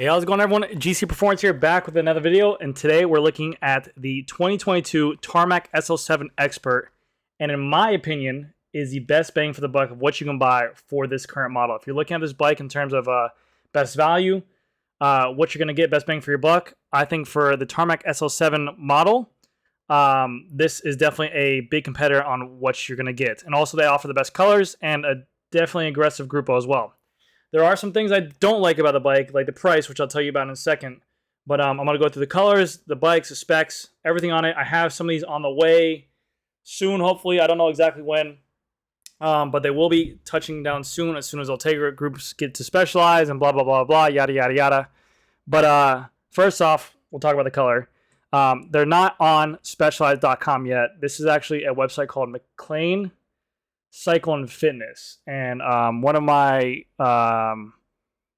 Hey, how's it going, everyone? GC Performance here, back with another video, and today we're looking at the 2022 Tarmac SL7 Expert, and in my opinion, is the best bang for the buck of what you can buy for this current model. If you're looking at this bike in terms of best value, what you're going to get, best bang for your buck, I think for the Tarmac SL7 model, this is definitely a big competitor on what you're going to get. And also they offer the best colors and a definitely aggressive Grupo as well. There are some things I don't like about the bike, like the price, which I'll tell you about in a second. But I'm going to go through the colors, the bikes, the specs, everything on it. I have some of these on the way soon, hopefully. I don't know exactly when. But they will be touching down soon as Ultegra groups get to specialize and blah, blah, blah, blah, yada, yada, yada. But first off, we'll talk about the color. They're not on specialized.com yet. This is actually a website called McLean Cycle and Fitness, and one of my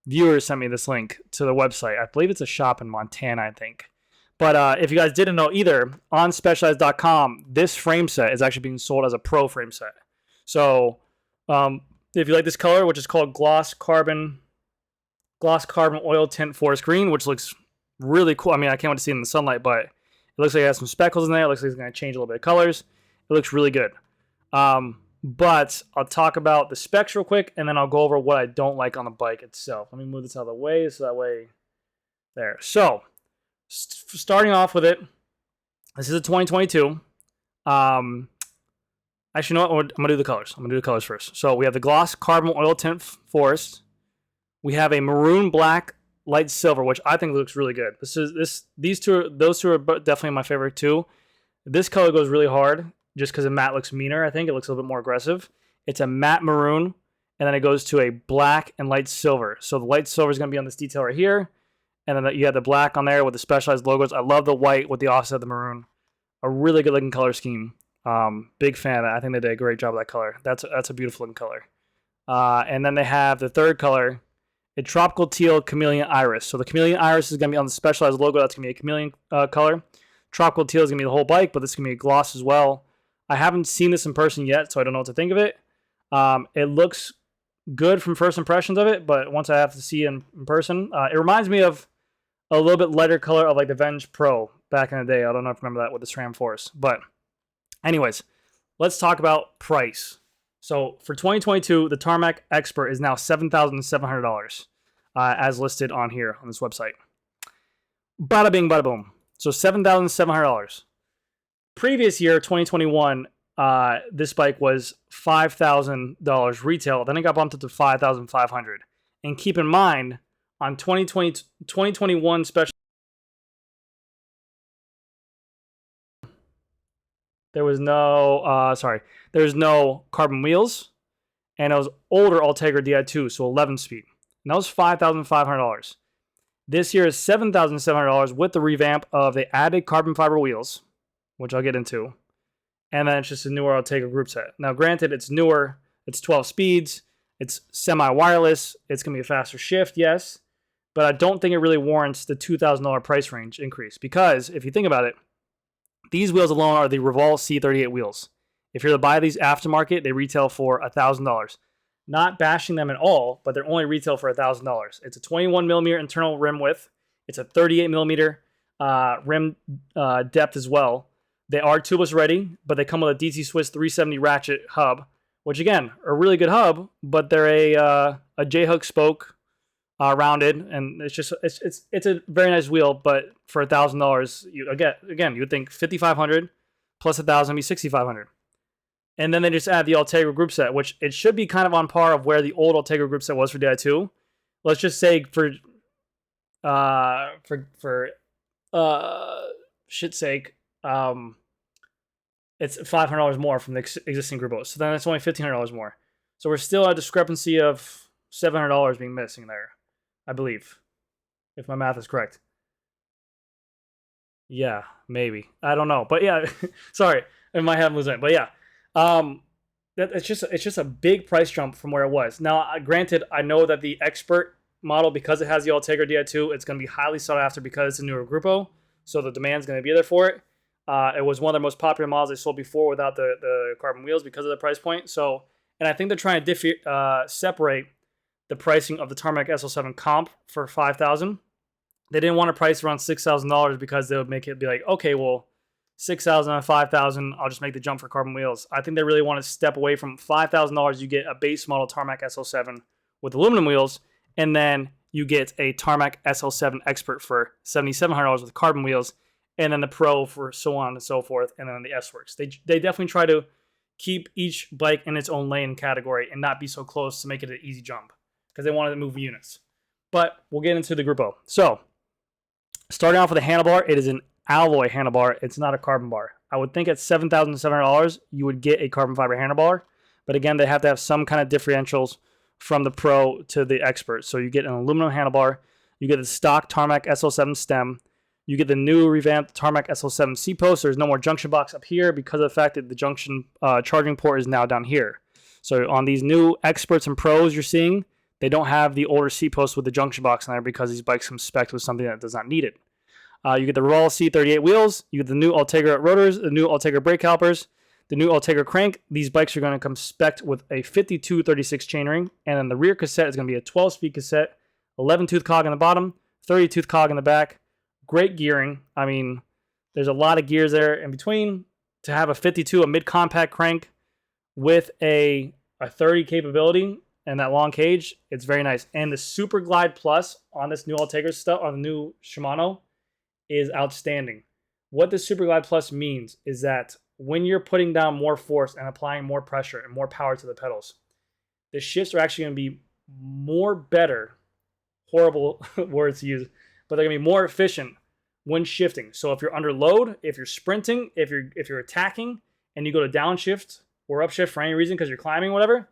viewers sent me this link to the website. I believe it's a shop in Montana, I think. But if you guys didn't know either, on specialized.com, this frame set is actually being sold as a pro frame set. So if you like this color, which is called gloss carbon oil tint forest green, which looks really cool. I mean, I can't wait to see it in the sunlight, but it looks like it has some speckles in there. It looks like it's going to change a little bit of colors. It looks really good. But I'll talk about the specs real quick, and then I'll go over what I don't like on the bike itself. Let me move this out of the way so that way, there. So, starting off with it, this is a 2022. Actually, you know what? I'm going to do the colors. I'm going to do the colors first. So, we have the gloss carbon oil tint forest. We have a maroon black light silver, which I think looks really good. Those two are definitely my favorite too. This color goes really hard. Just because the matte looks meaner, I think. It looks a little bit more aggressive. It's a matte maroon, and then it goes to a black and light silver. So the light silver is going to be on this detail right here, and then you have the black on there with the specialized logos. I love the white with the offset of the maroon. A really good-looking color scheme. Big fan of that. I think they did a great job of that color. That's a beautiful-looking color. And then they have the third color, a tropical teal chameleon iris. So the chameleon iris is going to be on the specialized logo. That's going to be a chameleon color. Tropical teal is going to be the whole bike, but this is going to be a gloss as well. I haven't seen this in person yet, so I don't know what to think of it. It looks good from first impressions of it, but once I have to see it in person, it reminds me of a little bit lighter color of like the Venge Pro back in the day. I don't know if you remember that with the SRAM Force. But anyways, let's talk about price. So for 2022, the Tarmac Expert is now $7,700 as listed on here on this website. Bada bing, bada boom. So $7,700. Previous year, 2021, this bike was $5,000 retail. Then it got bumped up to $5,500. And keep in mind, on 2021 special, there's no carbon wheels, and it was older Ultegra Di2, so 11-speed. And that was $5,500. This year is $7,700 with the revamp of the added carbon fiber wheels, which I'll get into, and then it's just a newer Ultegra group set. Now, granted, it's newer, it's 12 speeds, it's semi-wireless, it's going to be a faster shift, yes, but I don't think it really warrants the $2,000 price range increase, because if you think about it, these wheels alone are the Revolve C38 wheels. If you're to buy these aftermarket, they retail for $1,000. Not bashing them at all, but they're only retail for $1,000. It's a 21mm internal rim width, it's a 38mm rim depth as well. They are tubeless ready, but they come with a DC Swiss 370 ratchet hub, which again, a really good hub, but they're a J-hook spoke rounded, and it's a very nice wheel, but for $1,000, you would think $5,500 plus $1,000 be $6,500. And then they just add the Ultegra group set, which it should be kind of on par of where the old Ultegra group set was for Di2. Let's just say for shit's sake, it's $500 more from the existing Grupo. So then it's only $1,500 more. So we're still at a discrepancy of $700 being missing there, I believe, if my math is correct. Yeah, maybe. I don't know. But yeah, sorry. In my head I'm losing it. But yeah. It's just a big price jump from where it was. Now, granted, I know that the Expert model, because it has the Ultegra Di2, it's going to be highly sought after because it's a newer Grupo. So the demand's going to be there for it. It was one of their most popular models they sold before without the carbon wheels because of the price point. So, and I think they're trying to separate the pricing of the Tarmac SL7 comp for $5,000 They didn't want to price around $6,000 because they would make it be like, okay, well, 6,000 and 5,000, I'll just make the jump for carbon wheels. I think they really want to step away from $5,000. You get a base model Tarmac SL7 with aluminum wheels, and then you get a Tarmac SL7 Expert for $7,700 with carbon wheels, and then the Pro for so on and so forth, and then the S-Works. They definitely try to keep each bike in its own lane category and not be so close to make it an easy jump because they wanted to move units. But we'll get into the Grupo. So, starting off with a handlebar, it is an alloy handlebar. It's not a carbon bar. I would think at $7,700 you would get a carbon fiber handlebar, but again, they have to have some kind of differentials from the Pro to the Expert. So you get an aluminum handlebar, you get the stock Tarmac SL7 stem, you get the new revamped Tarmac SL7 C-post. There's no more junction box up here because of the fact that the junction charging port is now down here. So on these new Experts and Pros you're seeing, they don't have the older C-post with the junction box in there because these bikes come spec'd with something that does not need it. You get the Raw C38 wheels, you get the new Ultegra rotors, the new Ultegra brake calipers, the new Ultegra crank. These bikes are going to come spec'd with a 5236 chainring, and then the rear cassette is going to be a 12-speed cassette, 11-tooth cog in the bottom, 30-tooth cog in the back. Great gearing. I mean, there's a lot of gears there in between. To have a 52, a mid-compact crank with a 30 capability and that long cage, it's very nice. And the Super Glide Plus on this new Ultegra stuff, on the new Shimano, is outstanding. What the Super Glide Plus means is that when you're putting down more force and applying more pressure and more power to the pedals, the shifts are actually going to be more better, horrible words to use, but they're going to be more efficient when shifting. So if you're under load, if you're sprinting, if you're attacking, and you go to downshift or upshift for any reason because you're climbing, whatever,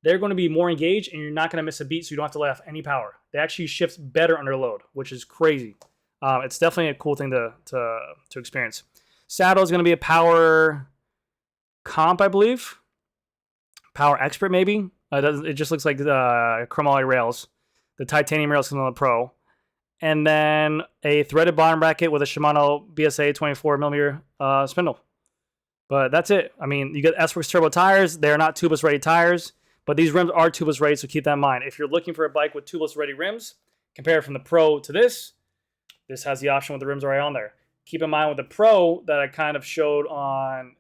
they're going to be more engaged and you're not going to miss a beat, so you don't have to let off any power. They actually shift better under load, which is crazy. It's definitely a cool thing to experience. Saddle is going to be a Power Comp, I believe. Power Expert, maybe. It just looks like the chromoly rails. The titanium rails come on the Pro. And then a threaded bottom bracket with a Shimano BSA 24mm spindle. But that's it. I mean, you get S-Works turbo tires. They're not tubeless ready tires, but these rims are tubeless ready, so keep that in mind. If you're looking for a bike with tubeless ready rims, compare it from the Pro to this. This has the option with the rims right on there. Keep in mind with the Pro that I kind of showed on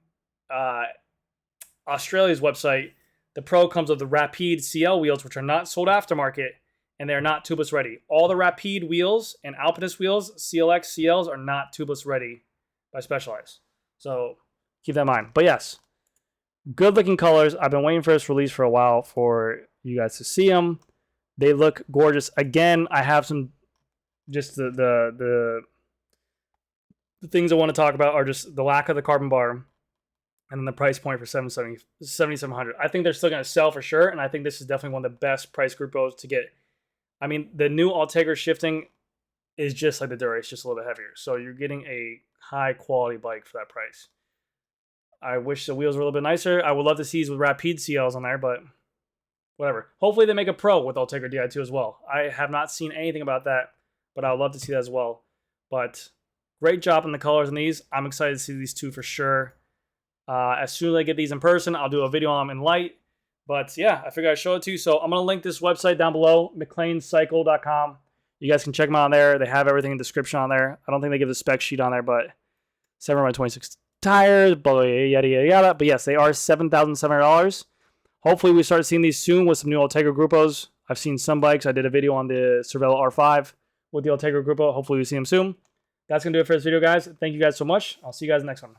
Australia's website, the Pro comes with the Rapide CL wheels, which are not sold aftermarket, and they're not tubeless ready. All the Rapide wheels and Alpinist wheels, CLX, CLs, are not tubeless ready by Specialized. So keep that in mind. But yes, good looking colors. I've been waiting for this release for a while for you guys to see them. They look gorgeous. Again, I have some just the things I want to talk about are just the lack of the carbon bar and then the price point for $7,700. I think they're still going to sell for sure, and I think this is definitely one of the best price Grupos to get. I mean, the new Ultegra shifting is just like the Dura. It's just a little bit heavier. So you're getting a high-quality bike for that price. I wish the wheels were a little bit nicer. I would love to see these with Rapide CLs on there, but whatever. Hopefully they make a Pro with Ultegra Di2 as well. I have not seen anything about that, but I would love to see that as well. But great job on the colors on these. I'm excited to see these two for sure. As soon as I get these in person, I'll do a video on them in light. But yeah, I figured I'd show it to you. So I'm going to link this website down below, McLeancycle.com. You guys can check them out on there. They have everything in the description on there. I don't think they give the spec sheet on there, but 7x26 tires, blah, blah, yada, yada, yada. But yes, they are $7,700. Hopefully we start seeing these soon with some new Ultegra Grupos. I've seen some bikes. I did a video on the Cervelo R5 with the Ultegra Grupo. Hopefully we see them soon. That's going to do it for this video, guys. Thank you guys so much. I'll see you guys next one.